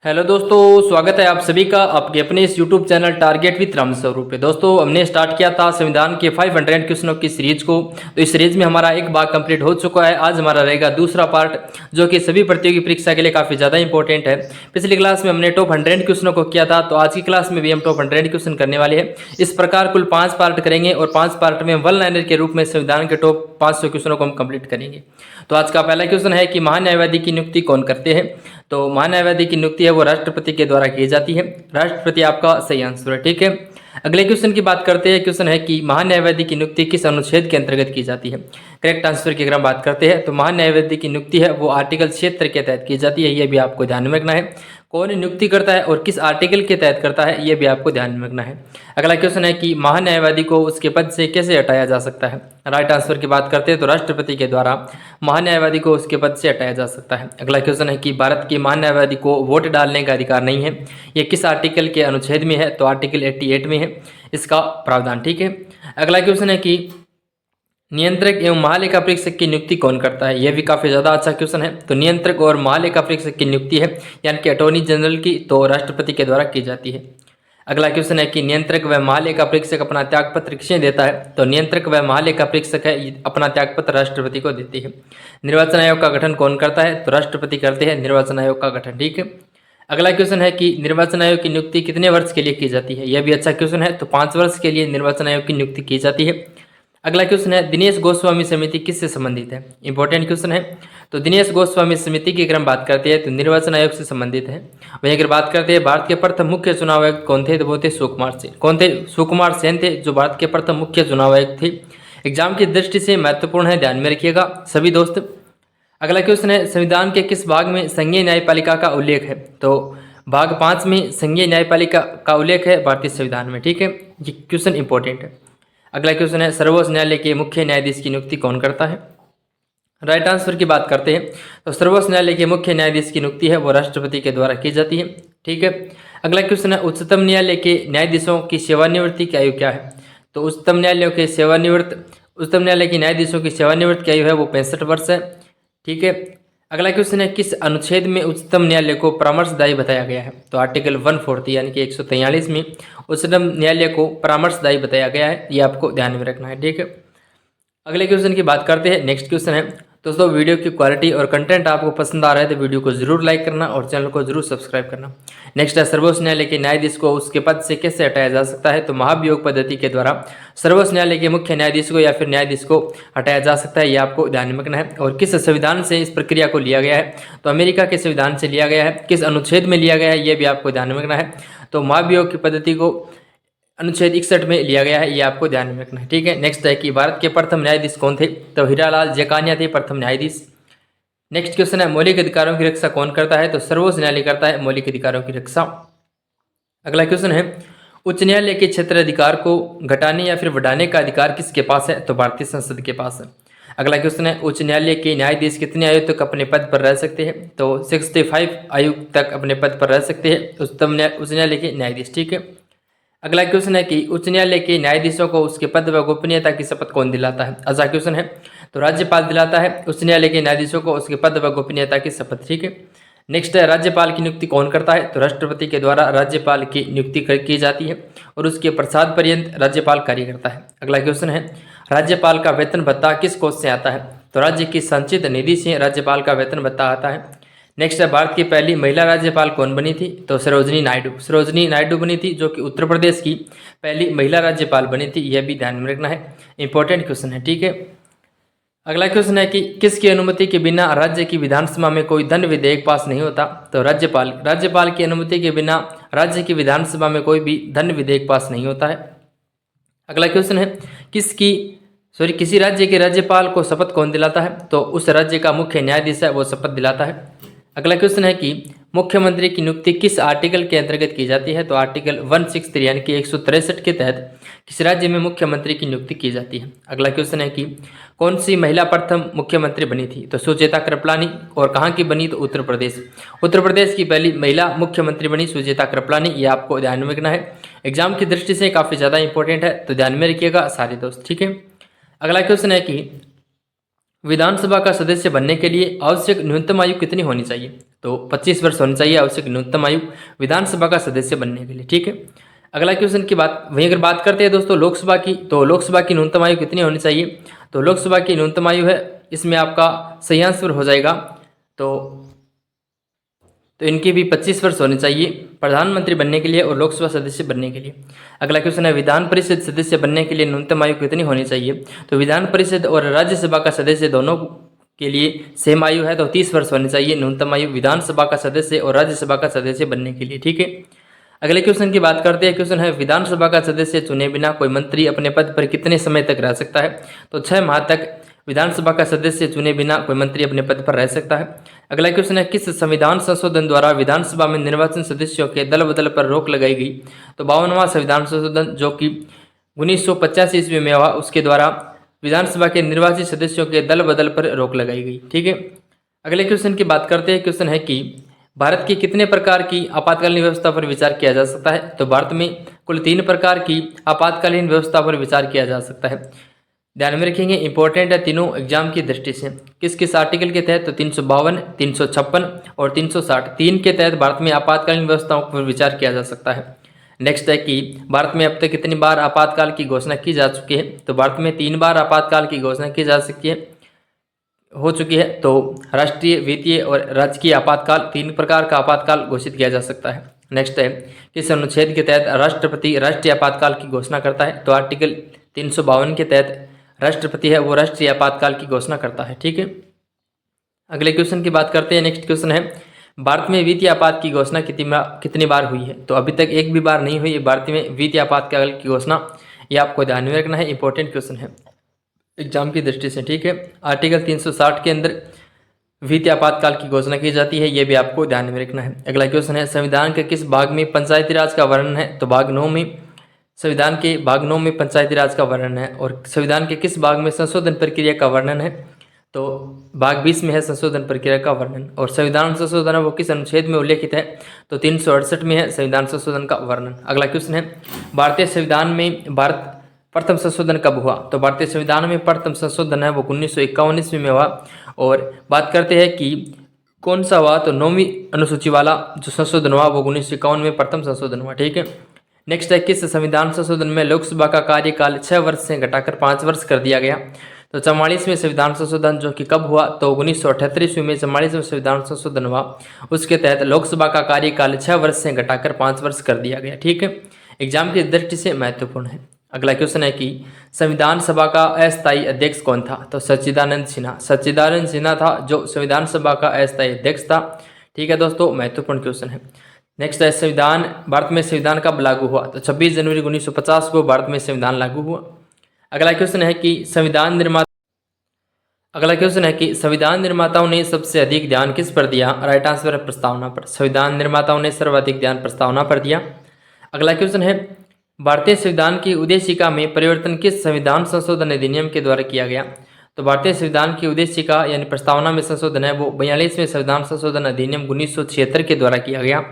Hello दोस्तों, स्वागत है आप सभी का आपके अपने इस YouTube channel target with Ramswaroop पे। दोस्तों, हमने स्टार्ट किया था संविधान के 500 क्वेश्चनों की सीरीज को। तो इस सीरीज में हमारा एक भाग कंप्लीट हो चुका है। आज हमारा रहेगा दूसरा पार्ट, जो कि सभी प्रतियोगी परीक्षा के लिए काफ़ी ज़्यादा इंपॉर्टेंट है। पिछली क्लास में हमने टॉप 100 क्वेश्चनों को किया था, तो आज की क्लास में भी हम टॉप 100 क्वेश्चन करने वाले हैं। इस प्रकार कुल 5 पार्ट करेंगे और 5 पार्ट में वन लाइनर के रूप में संविधान के टॉप 500 क्वेश्चनों को हम कंप्लीट करेंगे। तो आज का पहला क्वेश्चन है कि महान्यायवादी की नियुक्ति कौन करते हैं। तो महान्यायवादी की नियुक्ति है वो राष्ट्रपति के द्वारा की जाती है। राष्ट्रपति आपका सही आंसर है, ठीक है। अगले क्वेश्चन की बात करते हैं। क्वेश्चन है कि महान्यायवादी की नियुक्ति किस अनुच्छेद के अंतर्गत की जाती है। करेक्ट आंसर की अगर हम बात करते हैं तो महान्यायवादी की नियुक्ति है वो आर्टिकल 76 के तहत की जाती है। ये भी आपको ध्यान में रखना है। कौन नियुक्ति करता है और किस आर्टिकल के तहत करता है, ये भी आपको ध्यान में रखना है। अगला क्वेश्चन है कि महान्यायवादी को उसके पद से कैसे हटाया जा सकता है। राइट आंसर की बात करते हैं तो राष्ट्रपति के द्वारा महान्यायवादी को उसके पद से हटाया जा सकता है। अगला क्वेश्चन है कि भारत की महान्यायवादी को वोट डालने का अधिकार नहीं है। ये किस आर्टिकल के अनुच्छेद में है, तो आर्टिकल 88 में है इसका प्रावधान, ठीक है। अगला क्वेश्चन है कि नियंत्रक एवं महालेखा परीक्षक की नियुक्ति कौन करता है। यह भी काफ़ी ज़्यादा अच्छा क्वेश्चन है। तो नियंत्रक और महालेखा परीक्षक की नियुक्ति है यानी कि अटॉर्नी जनरल की, तो राष्ट्रपति के द्वारा की जाती है। अगला क्वेश्चन है कि नियंत्रक व महालेखा परीक्षक अपना त्यागपत्र किसे देता है। तो नियंत्रक व महालेखा परीक्षक है अपना त्यागपत्र राष्ट्रपति को देती है। निर्वाचन आयोग का गठन कौन करता है। तो राष्ट्रपति करते हैं निर्वाचन आयोग का गठन, ठीक है। अगला क्वेश्चन है कि निर्वाचन आयोग की नियुक्ति कितने वर्ष के लिए की जाती है। यह भी अच्छा क्वेश्चन है। तो 5 वर्ष के लिए निर्वाचन आयोग की नियुक्ति की जाती है। अगला क्वेश्चन है दिनेश गोस्वामी समिति किससे संबंधित है। इंपॉर्टेंट क्वेश्चन है। तो दिनेश गोस्वामी समिति की अगर हम बात करते हैं तो निर्वाचन आयोग से संबंधित है। वहीं अगर बात करते हैं भारत के प्रथम मुख्य चुनाव आयुक्त कौन थे, तो वो थे सुकुमार सेन। कौन थे, सुकुमार सेन थे जो भारत के प्रथम मुख्य चुनाव आयुक्त थे। एग्जाम की दृष्टि से महत्वपूर्ण है, ध्यान में रखिएगा सभी दोस्त। अगला क्वेश्चन है संविधान के किस भाग में संघीय न्यायपालिका का उल्लेख है। तो भाग 5 में संघीय न्यायपालिका का उल्लेख है भारतीय संविधान में, ठीक है। ये क्वेश्चन इंपॉर्टेंट है। अगला क्वेश्चन है सर्वोच्च न्यायालय के मुख्य न्यायाधीश की नियुक्ति कौन करता है। राइट आंसर की बात करते हैं तो सर्वोच्च न्यायालय के मुख्य न्यायाधीश की नियुक्ति है वो राष्ट्रपति के द्वारा की जाती है, ठीक है। अगला क्वेश्चन है उच्चतम न्यायालय के न्यायाधीशों की सेवानिवृत्ति की आयु क्या है। तो उच्चतम न्यायालय के न्यायाधीशों की सेवानिवृत्ति की आयु है वो 65 वर्ष है, ठीक है। अगला क्वेश्चन है किस अनुच्छेद में उच्चतम न्यायालय को परामर्शदायी बताया गया है। तो आर्टिकल 140 यानी कि 143 में उच्चतम न्यायालय को परामर्शदायी बताया गया है। ये आपको ध्यान में रखना है, ठीक है। अगले क्वेश्चन की बात करते हैं। नेक्स्ट क्वेश्चन है दोस्तों, वीडियो की क्वालिटी और कंटेंट आपको पसंद आ रहा है तो वीडियो को जरूर लाइक करना और चैनल को जरूर सब्सक्राइब करना। नेक्स्ट है सर्वोच्च न्यायालय के न्यायाधीश को उसके पद से कैसे हटाया जा सकता है। तो महाभियोग पद्धति के द्वारा सर्वोच्च न्यायालय के मुख्य न्यायाधीश को या फिर न्यायाधीश को हटाया जा सकता है, ये आपको ध्यान में रखना है। और किस संविधान से इस प्रक्रिया को लिया गया है। तो अमेरिका के संविधान से लिया गया है। किस अनुच्छेद में लिया गया है, ये भी आपको ध्यान में रखना है। तो महाभियोग की पद्धति को अनुच्छेद 61 में लिया गया है, ये आपको ध्यान में रखना है, ठीक है। नेक्स्ट है कि भारत के प्रथम न्यायाधीश कौन थे। तो हीरालाल जेकानिया थे प्रथम न्यायाधीश। नेक्स्ट क्वेश्चन है मौलिक अधिकारों की रक्षा कौन करता है। तो सर्वोच्च न्यायालय करता है मौलिक अधिकारों की रक्षा। अगला क्वेश्चन है उच्च न्यायालय के क्षेत्र अधिकार को घटाने या फिर बढ़ाने का अधिकार किसके पास है। तो भारतीय संसद के पास है। अगला क्वेश्चन है उच्च न्यायालय के न्यायाधीश कितने आयु तक अपने पद पर रह सकते हैं। तो 65 आयु तक अपने पद पर रह सकते हैं उच्च न्यायालय के न्यायाधीश, ठीक है। अगला क्वेश्चन है कि उच्च न्यायालय के न्यायाधीशों को उसके पद व गोपनीयता की शपथ कौन दिलाता है। अच्छा क्वेश्चन है। तो राज्यपाल दिलाता है उच्च न्यायालय के न्यायाधीशों को उसके पद व गोपनीयता की शपथ, ठीक है। नेक्स्ट है राज्यपाल की नियुक्ति कौन करता है। तो राष्ट्रपति के द्वारा राज्यपाल की नियुक्ति की जाती है और उसके प्रसाद पर्यंत राज्यपाल कार्य करता है। अगला क्वेश्चन है राज्यपाल का वेतन भत्ता किस कोष से आता है। तो राज्य की संचित निधि से राज्यपाल का वेतन भत्ता आता है। नेक्स्ट है भारत की पहली महिला राज्यपाल कौन बनी थी। तो सरोजनी नायडू बनी थी, जो कि उत्तर प्रदेश की पहली महिला राज्यपाल बनी थी। यह भी ध्यान में रखना है, इंपॉर्टेंट क्वेश्चन है, ठीक है। अगला क्वेश्चन है कि किसकी अनुमति के बिना राज्य की विधानसभा में कोई धन विधेयक पास नहीं होता। तो राज्यपाल की अनुमति के बिना राज्य की विधानसभा में कोई भी धन विधेयक पास नहीं होता है। अगला क्वेश्चन है किसी राज्य के राज्यपाल को शपथ कौन दिलाता है। तो उस राज्य का मुख्य न्यायाधीश है वो शपथ दिलाता है। अगला क्वेश्चन है कि मुख्यमंत्री की नियुक्ति किस आर्टिकल के अंतर्गत की जाती है। तो आर्टिकल 163 यानी कि 163 के तहत किस राज्य में मुख्यमंत्री की नियुक्ति की जाती है। अगला क्वेश्चन है कि कौन सी महिला प्रथम मुख्यमंत्री बनी थी। तो सुचेता कृपलानी। और कहाँ की बनी। तो उत्तर प्रदेश की पहली महिला मुख्यमंत्री बनी सुचेता कृपलानी। ये आपको ध्यान में रखना है, एग्जाम की दृष्टि से काफ़ी ज़्यादा इंपॉर्टेंट है, तो ध्यान में रखिएगा सारे दोस्त, ठीक है। अगला क्वेश्चन है कि विधानसभा का सदस्य बनने के लिए आवश्यक न्यूनतम आयु कितनी होनी चाहिए? तो 25 वर्ष होनी चाहिए आवश्यक न्यूनतम आयु विधानसभा का सदस्य बनने के लिए। ठीक है, अगला क्वेश्चन की बात वहीं अगर बात करते हैं दोस्तों लोकसभा की, तो लोकसभा की न्यूनतम आयु कितनी होनी चाहिए? तो लोकसभा की न्यूनतम आयु है, इसमें आपका सही आंसर हो जाएगा तो इनकी भी 25 वर्ष होनी चाहिए प्रधानमंत्री बनने के लिए और लोकसभा सदस्य बनने के लिए। अगला क्वेश्चन है विधान परिषद सदस्य बनने के लिए न्यूनतम आयु कितनी होनी चाहिए? तो विधान परिषद और राज्यसभा का सदस्य दोनों के लिए सेम आयु है, तो 30 वर्ष होनी चाहिए न्यूनतम आयु विधानसभा का सदस्य और राज्यसभा का सदस्य बनने के लिए। ठीक है, अगले क्वेश्चन की बात करते हैं। क्वेश्चन है विधानसभा का सदस्य चुने बिना कोई मंत्री अपने पद पर कितने समय तक रह सकता है? तो 6 माह तक विधानसभा का सदस्य चुने बिना कोई मंत्री अपने पद पर रह सकता है। अगला क्वेश्चन है किस संविधान संशोधन द्वारा विधानसभा में निर्वाचन सदस्यों के दल बदल पर रोक लगाई गई? तो 52वां संविधान संशोधन जो कि 1985 ईस्वी में हुआ, उसके द्वारा विधानसभा के निर्वाचित सदस्यों के दल बदल पर रोक लगाई गई। ठीक है, अगले क्वेश्चन की बात करते हैं। क्वेश्चन है कि भारत की कितने प्रकार की आपातकालीन व्यवस्था पर विचार किया जा सकता है? तो भारत में कुल 3 प्रकार की आपातकालीन व्यवस्था पर विचार किया जा सकता है। ध्यान में रखेंगे, इंपॉर्टेंट है तीनों एग्जाम की दृष्टि से। किस किस आर्टिकल के तहत? तो 352, 356 और 360, 3 के तहत भारत में आपातकालीन व्यवस्थाओं पर विचार किया जा सकता है। नेक्स्ट है कि भारत में अब तक कितनी बार आपातकाल की घोषणा की जा चुकी है? तो भारत में 3 बार आपातकाल की घोषणा की जा सकती है हो चुकी है। तो राष्ट्रीय, वित्तीय और राजकीय आपातकाल, 3 प्रकार का आपातकाल घोषित किया जा सकता है। नेक्स्ट है किस अनुच्छेद के तहत राष्ट्रपति राष्ट्रीय आपातकाल की घोषणा करता है? तो आर्टिकल 352 के तहत राष्ट्रपति है वो राष्ट्रीय आपातकाल की घोषणा करता है। ठीक है, अगले क्वेश्चन की बात करते हैं। नेक्स्ट क्वेश्चन है भारत में वित्तीय आपात की घोषणा कितनी बार हुई है? तो अभी तक एक भी बार नहीं हुई भारत में वित्तीय आपातकाल की घोषणा, ये आपको ध्यान में रखना है, इंपॉर्टेंट क्वेश्चन है एग्जाम की दृष्टि से। ठीक है, आर्टिकल 360 के अंदर वित्तीय आपातकाल की घोषणा की जाती है, ये भी आपको ध्यान में रखना है। अगला क्वेश्चन है संविधान के किस भाग में पंचायती राज का वर्णन है? तो भाग 9 में, संविधान के भाग 9 में पंचायती राज का वर्णन है। और संविधान के किस भाग में संशोधन प्रक्रिया का वर्णन है? तो भाग 20 में है संशोधन प्रक्रिया का वर्णन। और संविधान संशोधन है वो किस अनुच्छेद में उल्लेखित है? तो 368 में है संविधान संशोधन का वर्णन। अगला क्वेश्चन है भारतीय संविधान में भारत प्रथम संशोधन कब हुआ? तो भारतीय संविधान में प्रथम संशोधन है वो 1951 ईस्वी में हुआ। और बात करते हैं कि कौन सा हुआ? तो 9वीं अनुसूची वाला जो संशोधन हुआ वो 1951 में प्रथम संशोधन हुआ। ठीक है, नेक्स्ट है किस संविधान संशोधन में लोकसभा का कार्यकाल 6 वर्ष से घटाकर 5 वर्ष कर दिया गया? तो 44वें संविधान संशोधन जो कि कब हुआ? तो 1978 ईस्वी में 44वें संविधान संशोधन हुआ, उसके तहत लोकसभा का कार्यकाल 6 वर्ष से घटाकर 5 वर्ष कर दिया गया। ठीक है, एग्जाम की दृष्टि से महत्वपूर्ण है। अगला क्वेश्चन है कि संविधान सभा का अस्थायी अध्यक्ष कौन था? तो सच्चिदानंद सिन्हा। सच्चिदानंद सिन्हा था जो संविधान सभा का अस्थायी अध्यक्ष था। ठीक है दोस्तों, महत्वपूर्ण क्वेश्चन है। नेक्स्ट है संविधान, भारत में संविधान कब लागू हुआ? तो 26 जनवरी 1950 को भारत में संविधान लागू हुआ। अगला क्वेश्चन है कि संविधान निर्माताओं ने सबसे अधिक ध्यान किस पर दिया? राइट आंसर है प्रस्तावना पर। संविधान निर्माताओं ने सर्वाधिक ध्यान प्रस्तावना पर दिया। अगला क्वेश्चन है भारतीय संविधान की उद्देशिका में परिवर्तन किस संविधान संशोधन अधिनियम के द्वारा किया गया? तो भारतीय संविधान की उद्देशिका यानी प्रस्तावना में संशोधन है वो 42वें संविधान संशोधन अधिनियम 1976 के द्वारा किया गया,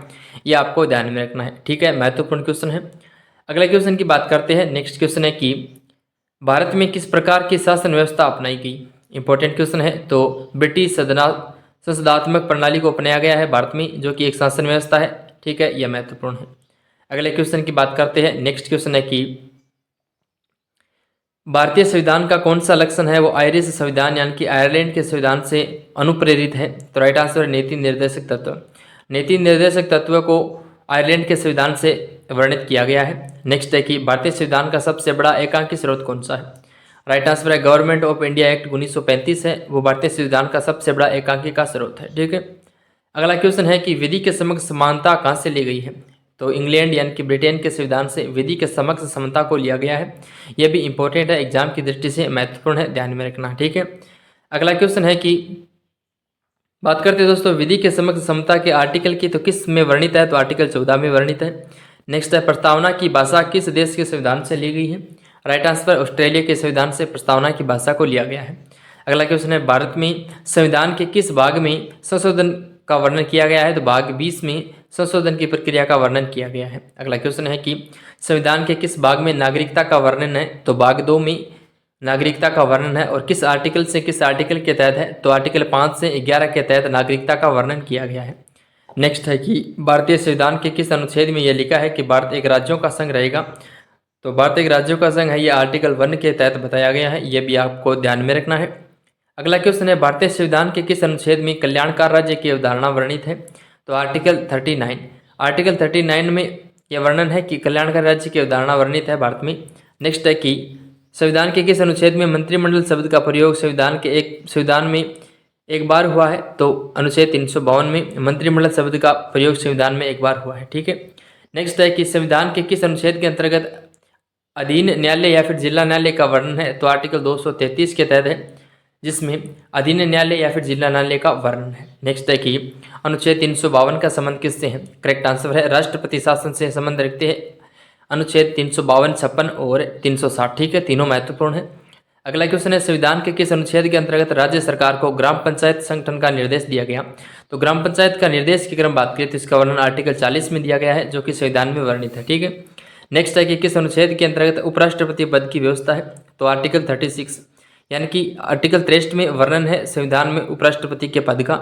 ये आपको ध्यान में रखना है। ठीक है, महत्वपूर्ण क्वेश्चन है। अगले क्वेश्चन की बात करते हैं। नेक्स्ट क्वेश्चन है कि भारत में किस प्रकार की शासन व्यवस्था अपनाई गई? इंपॉर्टेंट क्वेश्चन है। तो ब्रिटिश संसदात्मक प्रणाली को अपनाया गया है भारत में, जो कि एक शासन व्यवस्था है। ठीक है, यह महत्वपूर्ण है। अगले क्वेश्चन की बात करते हैं। नेक्स्ट क्वेश्चन है कि भारतीय संविधान का कौन सा लक्षण है वो आयरिश संविधान यानी कि आयरलैंड के संविधान से अनुप्रेरित है? तो राइट आंसर नीति निर्देशक तत्व। नीति निर्देशक तत्व को आयरलैंड के संविधान से वर्णित किया गया है। नेक्स्ट है कि भारतीय संविधान का सबसे बड़ा एकांकी स्रोत कौन सा है? राइट आंसर है गवर्नमेंट ऑफ इंडिया एक्ट 1935 है, वो भारतीय संविधान का सबसे बड़ा एकांकी का स्रोत है। ठीक है, अगला क्वेश्चन है कि विधि के समक्ष समानता कहाँ से ली गई है? तो इंग्लैंड यानी कि ब्रिटेन के संविधान से विधि के समक्ष समता को लिया गया है, यह भी इंपॉर्टेंट है, एग्जाम की दृष्टि से महत्वपूर्ण है, ध्यान में रखना। ठीक है, अगला क्वेश्चन है कि बात करते हैं दोस्तों विधि के समक्ष समता के आर्टिकल की, तो किस में वर्णित है? तो आर्टिकल 14 में वर्णित है। नेक्स्ट है प्रस्तावना की भाषा किस देश के संविधान से ली गई है? राइट आंसर ऑस्ट्रेलिया के संविधान से प्रस्तावना की भाषा को लिया गया है। अगला क्वेश्चन है भारत में संविधान के किस भाग में संशोधन का वर्णन किया गया है? तो भाग 20 में संशोधन की प्रक्रिया का वर्णन किया गया है। अगला क्वेश्चन है कि संविधान के किस भाग में नागरिकता का वर्णन है? तो भाग 2 में नागरिकता का वर्णन है और किस आर्टिकल से किस आर्टिकल के तहत है, तो आर्टिकल 5 से 11 के तहत नागरिकता का वर्णन किया गया है। नेक्स्ट है कि भारतीय संविधान के किस अनुच्छेद में यह लिखा है कि भारत एक राज्यों का संघ रहेगा, तो भारत एक राज्यों का संघ है, ये आर्टिकल 1 के तहत बताया गया है, ये भी आपको ध्यान में रखना है। अगला क्वेश्चन है भारतीय संविधान के किस अनुच्छेद में कल्याणकार राज्य की अवधारणा वर्णित है, तो आर्टिकल 39। आर्टिकल 39 में यह वर्णन है कि कल्याणकारी राज्य की अवधारणा वर्णित है भारत में। नेक्स्ट है कि संविधान के किस अनुच्छेद में मंत्रिमंडल शब्द का प्रयोग संविधान में एक बार हुआ है, तो अनुच्छेद 352 में मंत्रिमंडल शब्द का प्रयोग संविधान में एक बार हुआ है। ठीक है। नेक्स्ट है कि संविधान के किस अनुच्छेद के अंतर्गत अधीन न्यायालय या फिर जिला न्यायालय का वर्णन है, तो आर्टिकल 233 के तहत है, जिसमें अधीन न्यायालय या फिर जिला न्यायालय का वर्णन है। नेक्स्ट है कि अनुच्छेद 352 का संबंध किससे है, करेक्ट आंसर है राष्ट्रपति शासन से संबंध रखते हैं अनुच्छेद 352, 56 और 360। ठीक है, तीनों महत्वपूर्ण है। अगला क्वेश्चन है संविधान के किस अनुच्छेद के अंतर्गत राज्य सरकार को ग्राम पंचायत संगठन का निर्देश दिया गया, तो ग्राम पंचायत का निर्देश की अगर हम बात करें तो इसका वर्णन आर्टिकल 40 में दिया गया है, जो कि संविधान में वर्णित है। ठीक है। नेक्स्ट है कि किस अनुच्छेद के अंतर्गत उपराष्ट्रपति पद की व्यवस्था है, तो आर्टिकल 36, यानी कि आर्टिकल 63 में वर्णन है संविधान में उपराष्ट्रपति के पद का।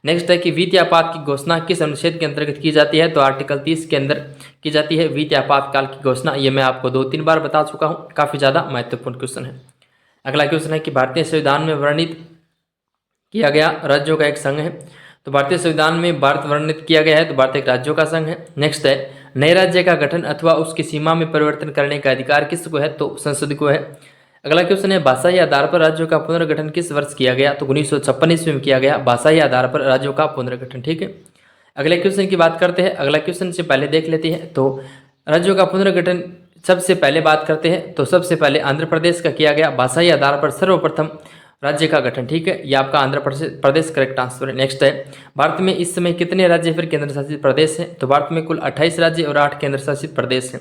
नेक्स्ट है कि वित्तीय आपात की घोषणा किस अनुच्छेद के अंतर्गत की जाती है, तो आर्टिकल 30 के अंदर की जाती है वित्तीय आपातकाल की घोषणा। ये मैं आपको 2-3 बार बता चुका हूँ, काफ़ी ज़्यादा महत्वपूर्ण क्वेश्चन है। अगला क्वेश्चन है कि भारतीय संविधान में वर्णित किया गया राज्यों का एक संघ है, तो भारतीय संविधान में भारत वर्णित किया गया है, तो भारत एक राज्यों का संघ है। नेक्स्ट है नए राज्य का गठन अथवा उसकी सीमा में परिवर्तन करने का अधिकार किसको है, तो संसद को है। अगला क्वेश्चन है भाषाई आधार पर राज्यों का पुनर्गठन किस वर्ष किया गया, तो 1956 ईस्वी में किया गया भाषाई आधार पर राज्यों का पुनर्गठन। ठीक है। अगले क्वेश्चन की बात करते हैं। अगला क्वेश्चन से पहले देख लेते हैं, तो राज्यों का पुनर्गठन सबसे पहले बात करते हैं, तो सबसे पहले आंध्र प्रदेश का किया गया भाषाई आधार पर सर्वप्रथम राज्य का गठन। ठीक है, यह आपका आंध्र प्रदेश करेक्ट आंसर है। नेक्स्ट है भारत में इस समय कितने राज्य फिर केंद्र शासित प्रदेश हैं, तो भारत में कुल 28 राज्य और 8 केंद्र शासित प्रदेश हैं।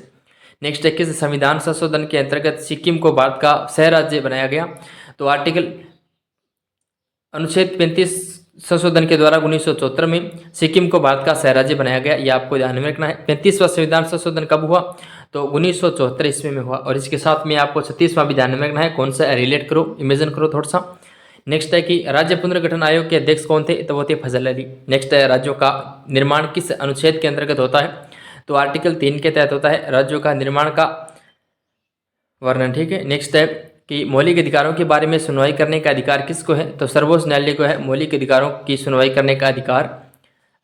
नेक्स्ट है किस संविधान संशोधन के अंतर्गत सिक्किम को भारत का सह राज्य बनाया गया, तो अनुच्छेद 35 संशोधन के द्वारा 1974 में सिक्किम को भारत का सह राज्य बनाया गया, यह आपको ध्यान में रखना है। 35वां संविधान संशोधन कब हुआ, तो 1974 ईस्वी में हुआ। और इसके साथ में आपको 36वां भी ध्यान में रखना है, कौन सा रिलेट करो, इमेजिन करो थोड़ा सा। नेक्स्ट है कि राज्य पुनर्गठन आयोग के अध्यक्ष कौन थे, तो वो थे फजल अली। नेक्स्ट है राज्यों का निर्माण किस अनुच्छेद के अंतर्गत होता है, तो आर्टिकल 3 के तहत होता है राज्यों का निर्माण का वर्णन। ठीक है। नेक्स्ट है कि मौलिक अधिकारों के बारे में सुनवाई करने का अधिकार किसको है, तो सर्वोच्च न्यायालय को है मौलिक अधिकारों की सुनवाई करने का अधिकार।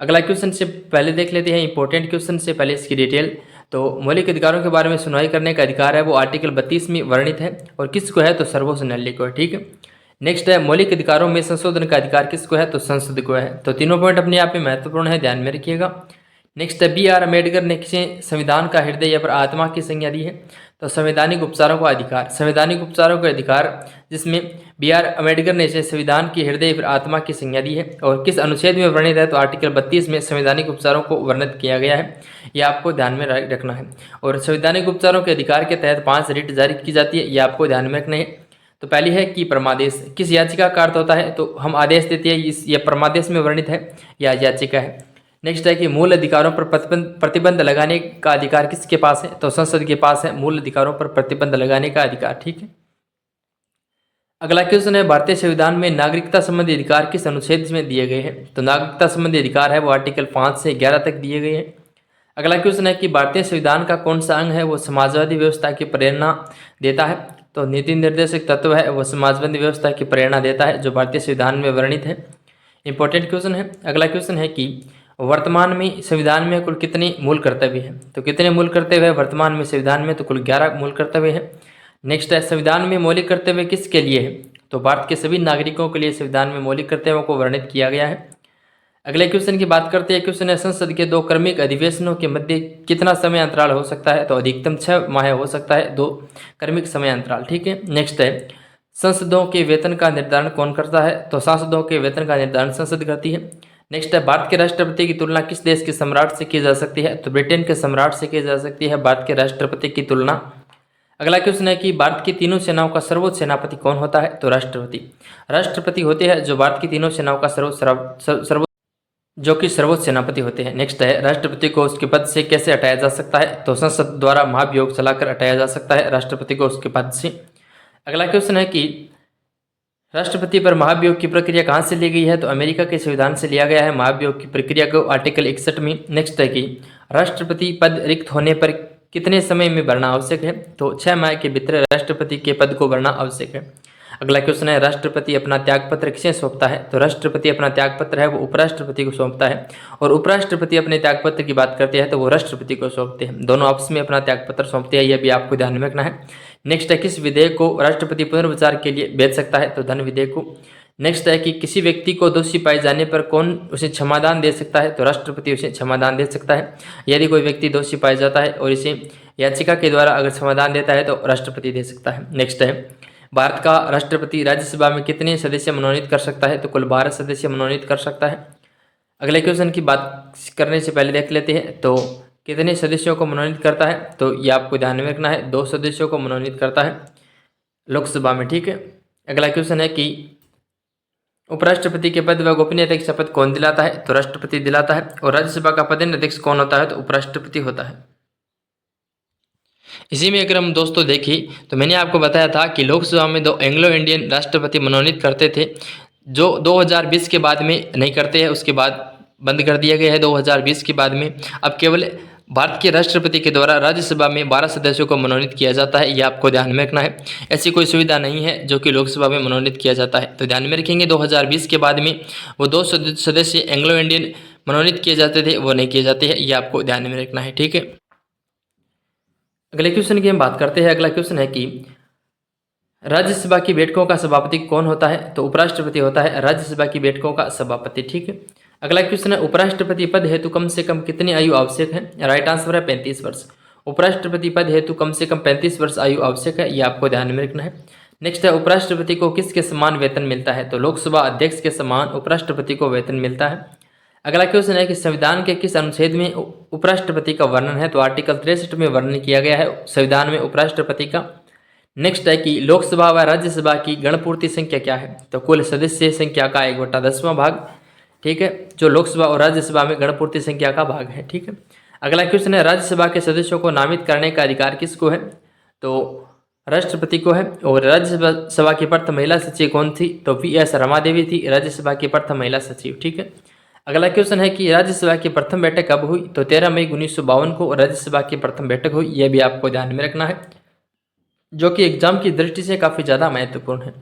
अगला क्वेश्चन से पहले देख लेते हैं इंपॉर्टेंट क्वेश्चन से पहले इसकी डिटेल, तो मौलिक अधिकारों के बारे में सुनवाई करने का अधिकार है वो आर्टिकल 32 में वर्णित है और किसको है, तो सर्वोच्च न्यायालय को है। ठीक है। नेक्स्ट है मौलिक अधिकारों में संशोधन का अधिकार किसको है, तो संसद को है। तो तीनों पॉइंट अपने आप में महत्वपूर्ण है, ध्यान में रखिएगा। नेक्स्ट है B.R. अम्बेडकर ने किसे संविधान का हृदय या फिर आत्मा की संज्ञा दी है, तो संवैधानिक उपचारों का अधिकार, संवैधानिक उपचारों का अधिकार जिसमें B.R. अम्बेडकर ने इसे संविधान की हृदय या फिर आत्मा की संज्ञा दी है और किस अनुच्छेद में वर्णित है, तो आर्टिकल 32 में संवैधानिक उपचारों को वर्णित किया गया है, यह आपको ध्यान में रखना है। और संवैधानिक उपचारों के अधिकार के तहत 5 रिट जारी की जाती है, यह आपको ध्यान में रखना है। तो पहली है कि परमादेश, किस याचिका का अर्थ होता है, तो हम आदेश देते हैं, यह परमादेश में वर्णित है या याचिका है। नेक्स्ट है कि मूल अधिकारों पर प्रतिबंध लगाने का अधिकार किसके पास है, तो संसद के पास है मूल अधिकारों पर प्रतिबंध लगाने का अधिकार। ठीक है। अगला क्वेश्चन है भारतीय संविधान में नागरिकता संबंधी अधिकार किस अनुच्छेद में दिए गए हैं, तो नागरिकता संबंधी अधिकार है वो आर्टिकल 5 से 11 तक दिए गए हैं। अगला क्वेश्चन है कि भारतीय संविधान का कौन सा अंग है वो समाजवादी व्यवस्था की प्रेरणा देता है, तो नीति निर्देशक तत्व है वो समाजवादी व्यवस्था की प्रेरणा देता है, जो भारतीय संविधान में वर्णित है। इंपॉर्टेंट क्वेश्चन है। अगला क्वेश्चन है कि वर्तमान में संविधान में कुल कितने मूल कर्तव्य हैं, तो कितने मूल कर्तव्य है वर्तमान में संविधान में, तो कुल 11 मूल कर्तव्य है। नेक्स्ट है संविधान में मौलिक कर्तव्य किसके लिए है, तो भारत के सभी नागरिकों के लिए संविधान में मौलिक कर्तव्यों को वर्णित किया गया है। अगले क्वेश्चन की बात करते हैं। क्वेश्चन है संसद के 2 क्रमिक अधिवेशनों के मध्य कितना समय अंतराल हो सकता है, तो अधिकतम 6 माह हो सकता है 2 क्रमिक समय अंतराल। ठीक है। नेक्स्ट है संसदों के वेतन का निर्धारण कौन करता है, तो सांसदों के वेतन का निर्धारण संसद करती है। नेक्स्ट है भारत के राष्ट्रपति की तुलना किस देश के सम्राट से की जा सकती है, तो ब्रिटेन के सम्राट से की जा सकती है भारत के राष्ट्रपति की तुलना। अगला क्वेश्चन है कि भारत की तीनों सेनाओं का सर्वोच्च सेनापति कौन होता है, तो राष्ट्रपति होते हैं जो भारत की तीनों सेनाओं का सर्वोच्च सेनापति होते हैं। नेक्स्ट है राष्ट्रपति को उसके पद से कैसे हटाया जा सकता है, तो संसद द्वारा महाभियोग चलाकर हटाया जा सकता है राष्ट्रपति को उसके पद से। अगला क्वेश्चन है कि राष्ट्रपति पर महाभियोग की प्रक्रिया कहाँ से ली गई है? तो अमेरिका के संविधान से लिया गया है महाभियोग की प्रक्रिया को, आर्टिकल 61 में। नेक्स्ट है कि राष्ट्रपति पद रिक्त होने पर कितने समय में भरना आवश्यक है? तो 6 माह के भीतर राष्ट्रपति के पद को भरना आवश्यक है। अगला क्वेश्चन है राष्ट्रपति अपना त्यागपत्र किसे सौंपता है? तो राष्ट्रपति अपना त्यागपत्र है वो उपराष्ट्रपति को सौंपता है, और उपराष्ट्रपति अपने त्यागपत्र की बात करते हैं तो वो राष्ट्रपति को सौंपते हैं। दोनों आपस में अपना त्यागपत्र सौंपते हैं, यह भी आपको ध्यान में रखना है। नेक्स्ट है किस विधेयक को राष्ट्रपति पुनर्विचार के लिए भेज सकता है? तो धन विधेयक को। नेक्स्ट है कि किसी व्यक्ति को दोषी पाए जाने पर कौन उसे क्षमादान दे सकता है? तो राष्ट्रपति उसे क्षमादान दे सकता है। यदि कोई व्यक्ति दोषी पाया जाता है और इसे याचिका के द्वारा अगर क्षमादान देता है तो राष्ट्रपति दे सकता है। नेक्स्ट है भारत का राष्ट्रपति राज्यसभा में कितने सदस्य मनोनीत कर सकता है? तो कुल 12 सदस्य मनोनीत कर सकता है। अगले क्वेश्चन की बात करने से पहले देख लेते हैं तो कितने सदस्यों को मनोनीत करता है? तो ये आपको ध्यान में रखना है, 2 सदस्यों को मनोनीत करता है लोकसभा में, ठीक है। अगला क्वेश्चन है कि उपराष्ट्रपति के पद व गोपनीयता की शपथ कौन दिलाता है? तो राष्ट्रपति दिलाता है। और राज्यसभा का पदेन अध्यक्ष कौन होता है? तो उपराष्ट्रपति होता है। इसी में अगर हम दोस्तों देखें तो मैंने आपको बताया था कि लोकसभा में 2 एंग्लो इंडियन राष्ट्रपति मनोनीत करते थे, जो 2020 के बाद में नहीं करते हैं, उसके बाद बंद कर दिया गया है 2020 के बाद में। अब केवल भारत के राष्ट्रपति के द्वारा राज्यसभा में 12 सदस्यों को मनोनीत किया जाता है, यह आपको ध्यान में रखना है। ऐसी कोई सुविधा नहीं है जो कि लोकसभा में मनोनीत किया जाता है, तो ध्यान में रखेंगे। 2020 के बाद में वो 2 सदस्य एंग्लो इंडियन मनोनीत किए जाते थे, वो नहीं किए जाते हैं, ये आपको ध्यान में रखना है, ठीक है। अगले क्वेश्चन की हम बात करते हैं। अगला क्वेश्चन है कि राज्यसभा की बैठकों का सभापति कौन होता है? तो उपराष्ट्रपति होता है राज्यसभा की बैठकों का सभापति, ठीक है। अगला क्वेश्चन है उपराष्ट्रपति पद हेतु कम से कम कितनी आयु आवश्यक है? राइट आंसर है 35 वर्ष। उपराष्ट्रपति पद हेतु कम से कम 35 वर्ष आयु आवश्यक है, ये आपको ध्यान में रखना है। नेक्स्ट है उपराष्ट्रपति को किसके समान वेतन मिलता है? तो लोकसभा अध्यक्ष के समान उपराष्ट्रपति को वेतन मिलता है। अगला क्वेश्चन है कि संविधान के किस अनुच्छेद में उपराष्ट्रपति का वर्णन है? तो आर्टिकल 63 में वर्णन किया गया है संविधान में उपराष्ट्रपति का। नेक्स्ट है कि लोकसभा व राज्यसभा की गणपूर्ति संख्या क्या है? तो कुल सदस्य संख्या का 1/10वां भाग, ठीक है, जो लोकसभा और राज्यसभा में गणपूर्ति संख्या का भाग है, ठीक है। अगला क्वेश्चन है राज्यसभा के सदस्यों को नामित करने का अधिकार किसको है? तो राष्ट्रपति को है। और राज्यसभा की प्रथम महिला सचिव कौन थी? तो V.S. रमा देवी थी राज्यसभा की प्रथम महिला सचिव, ठीक है। अगला क्वेश्चन है कि राज्यसभा की प्रथम बैठक कब हुई? तो 13 मई 1952 को राज्यसभा की प्रथम बैठक हुई, यह भी आपको ध्यान में रखना है, जो कि एग्जाम की दृष्टि से काफ़ी ज़्यादा महत्वपूर्ण है।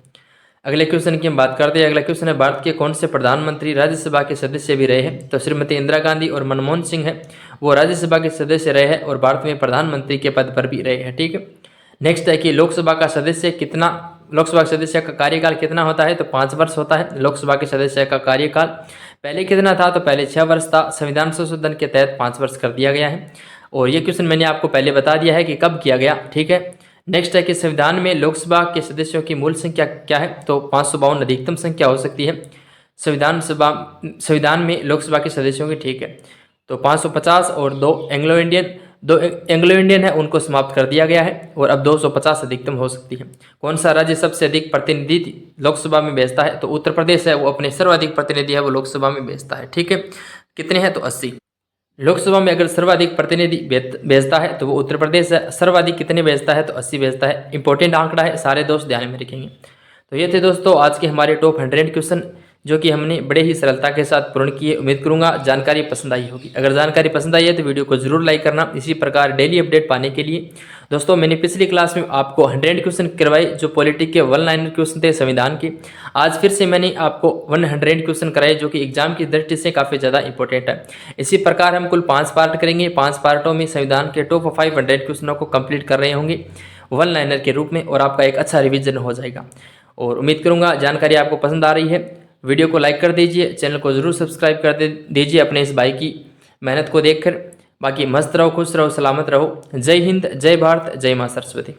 अगले क्वेश्चन की हम बात करते हैं। अगला क्वेश्चन है भारत के कौन से प्रधानमंत्री राज्यसभा के सदस्य भी रहे हैं? तो श्रीमती इंदिरा गांधी और मनमोहन सिंह है, वो राज्यसभा के सदस्य रहे हैं और भारत में प्रधानमंत्री के पद पर भी रहे हैं, ठीक है। नेक्स्ट है कि लोकसभा का सदस्य का कार्यकाल कितना होता है? तो 5 वर्ष होता है लोकसभा के सदस्य का कार्यकाल। पहले कितना था? तो पहले 6 वर्ष था, संविधान संशोधन के तहत 5 वर्ष कर दिया गया है। और ये क्वेश्चन मैंने आपको पहले बता दिया है कि कब किया गया, ठीक है। नेक्स्ट है कि संविधान में लोकसभा के सदस्यों की मूल संख्या क्या है? तो 552 अधिकतम संख्या हो सकती है संविधान में लोकसभा के सदस्यों की, ठीक है। तो 550 और 2 एंग्लो इंडियन है उनको समाप्त कर दिया गया है, और अब 250 अधिकतम हो सकती है। कौन सा राज्य सबसे अधिक प्रतिनिधि लोकसभा में भेजता है? तो उत्तर प्रदेश है, वो अपने सर्वाधिक प्रतिनिधि है वो लोकसभा में भेजता है, ठीक है। कितने हैं? तो 80। लोकसभा में अगर सर्वाधिक प्रतिनिधि भेजता है तो वो उत्तर प्रदेश है। सर्वाधिक कितने भेजता है? तो 80 भेजता है। इंपॉर्टेंट आंकड़ा है, सारे दोस्त ध्यान में रखेंगे। तो ये थे दोस्तों आज के हमारे टॉप 100 क्वेश्चन, जो कि हमने बड़े ही सरलता के साथ पूर्ण किए। उम्मीद करूंगा जानकारी पसंद आई होगी। अगर जानकारी पसंद आई है तो वीडियो को जरूर लाइक करना। इसी प्रकार डेली अपडेट पाने के लिए दोस्तों मैंने पिछली क्लास में आपको 100 क्वेश्चन करवाए, जो पॉलिटिक के 1-लाइनर क्वेश्चन थे संविधान के। आज फिर से मैंने आपको 100 क्वेश्चन कराए, जो कि एग्जाम की दृष्टि से काफ़ी ज़्यादा इंपॉर्टेंट है। इसी प्रकार हम कुल 5 पार्ट करेंगे। 5 पार्टों में संविधान के टॉप 500 क्वेश्चनों को कंप्लीट कर रहे होंगे 1-लाइनर के रूप में, और आपका एक अच्छा रिविजन हो जाएगा। और उम्मीद करूँगा जानकारी आपको पसंद आ रही है। वीडियो को लाइक कर दीजिए, चैनल को ज़रूर सब्सक्राइब कर दीजिए अपने इस भाई की मेहनत को देखकर। बाकी मस्त रहो, खुश रहो, सलामत रहो। जय हिंद, जय भारत, जय माँ सरस्वती।